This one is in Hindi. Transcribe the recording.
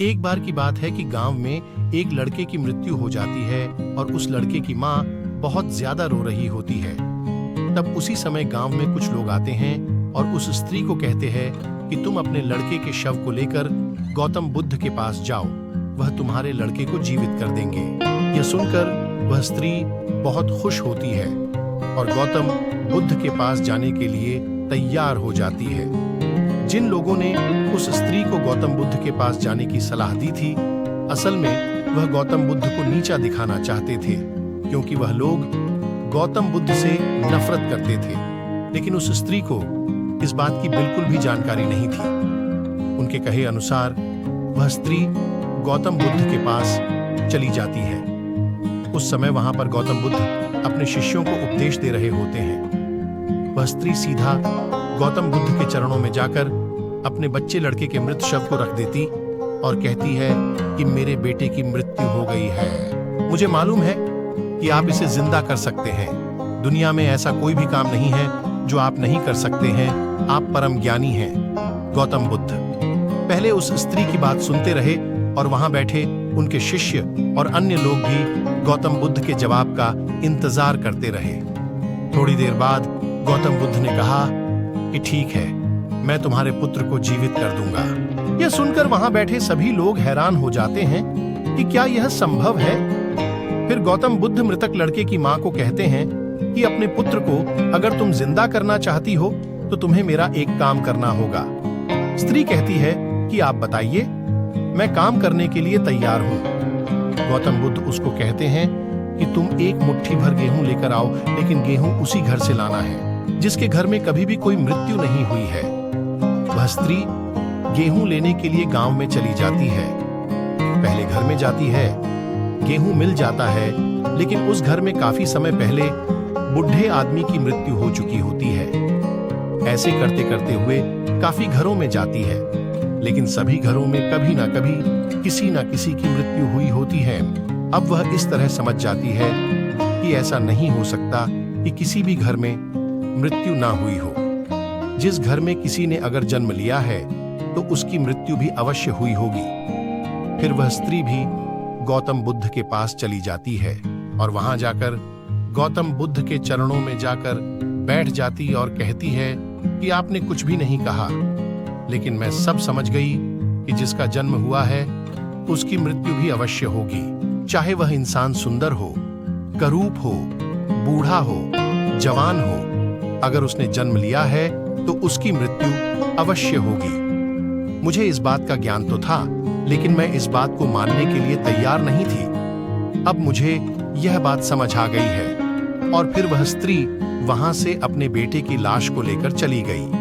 एक बार की बात है कि गांव में एक लड़के की मृत्यु हो जाती है और उस लड़के की माँ बहुत ज्यादा रो रही होती है। तब उसी समय गांव में कुछ लोग आते हैं और उस स्त्री को कहते हैं कि तुम अपने लड़के के शव को लेकर गौतम बुद्ध के पास जाओ, वह तुम्हारे लड़के को जीवित कर देंगे। यह सुनकर वह स्त्री बहुत खुश होती है और गौतम बुद्ध के पास जाने के लिए तैयार हो जाती है। जिन लोगों ने उस स्त्री को गौतम बुद्ध के पास जाने की सलाह दी थी, असल में वह गौतम बुद्ध को नीचा दिखाना चाहते थे, क्योंकि वह लोग गौतम बुद्ध से नफरत करते थे। लेकिन उस स्त्री को इस बात की बिल्कुल भी जानकारी नहीं थी। उनके कहे अनुसार वह स्त्री गौतम बुद्ध के पास चली जाती है। उस समय वहां पर गौतम बुद्ध अपने शिष्यों को उपदेश दे रहे होते हैं। वह स्त्री सीधा गौतम बुद्ध के चरणों में जाकर अपने बच्चे लड़के के मृत शव को रख देती और कहती है कि मेरे बेटे की मृत्यु हो गई है। मुझे मालूम है कि आप इसे जिंदा कर सकते हैं। दुनिया में ऐसा कोई भी काम नहीं है जो आप नहीं कर सकते हैं। आप परम ज्ञानी हैं। गौतम बुद्ध पहले उस स्त्री की बात सुनते रहे और वहां बैठे उनके शिष्य और अन्य लोग भी गौतम बुद्ध के जवाब का इंतजार करते रहे। थोड़ी देर बाद गौतम बुद्ध ने कहा कि ठीक है, मैं तुम्हारे पुत्र को जीवित कर दूंगा। यह सुनकर वहां बैठे सभी लोग हैरान हो जाते हैं कि क्या यह संभव है। फिर गौतम बुद्ध मृतक लड़के की मां को कहते हैं कि अपने पुत्र को अगर तुम जिंदा करना चाहती हो तो तुम्हें मेरा एक काम करना होगा। स्त्री कहती है कि आप बताइए, मैं काम करने के लिए तैयार हूं। गौतम बुद्ध उसको कहते हैं कि तुम एक मुट्ठी भर गेहूं लेकर आओ, लेकिन गेहूं उसी घर से लाना है जिसके घर में कभी भी कोई मृत्यु नहीं हुई है। वह स्त्री गेहूं लेने के लिए गांव में चली जाती है। पहले घर में जाती है, गेहूं मिल जाता है, लेकिन उस घर में काफी समय पहले बुढ़े आदमी की मृत्यु हो चुकी होती है। ऐसे करते करते हुए काफी घरों में जाती है, लेकिन सभी घरों में कभी ना कभी किसी ना किसी की मृत्यु हुई होती है। अब वह इस तरह समझ जाती है कि ऐसा नहीं हो सकता कि किसी भी घर में मृत्यु ना हुई हो। जिस घर में किसी ने अगर जन्म लिया है तो उसकी मृत्यु भी अवश्य हुई होगी। फिर वह स्त्री भी गौतम बुद्ध के पास चली जाती है और वहां जाकर गौतम बुद्ध के चरणों में जाकर बैठ जाती और कहती है कि आपने कुछ भी नहीं कहा, लेकिन मैं सब समझ गई कि जिसका जन्म हुआ है उसकी मृत्यु भी अवश्य होगी। चाहे वह इंसान सुंदर हो, करूप हो, बूढ़ा हो, जवान हो, अगर उसने जन्म लिया है तो उसकी मृत्यु अवश्य होगी। मुझे इस बात का ज्ञान तो था, लेकिन मैं इस बात को मानने के लिए तैयार नहीं थी। अब मुझे यह बात समझ आ गई है। और फिर वह स्त्री वहां से अपने बेटे की लाश को लेकर चली गई।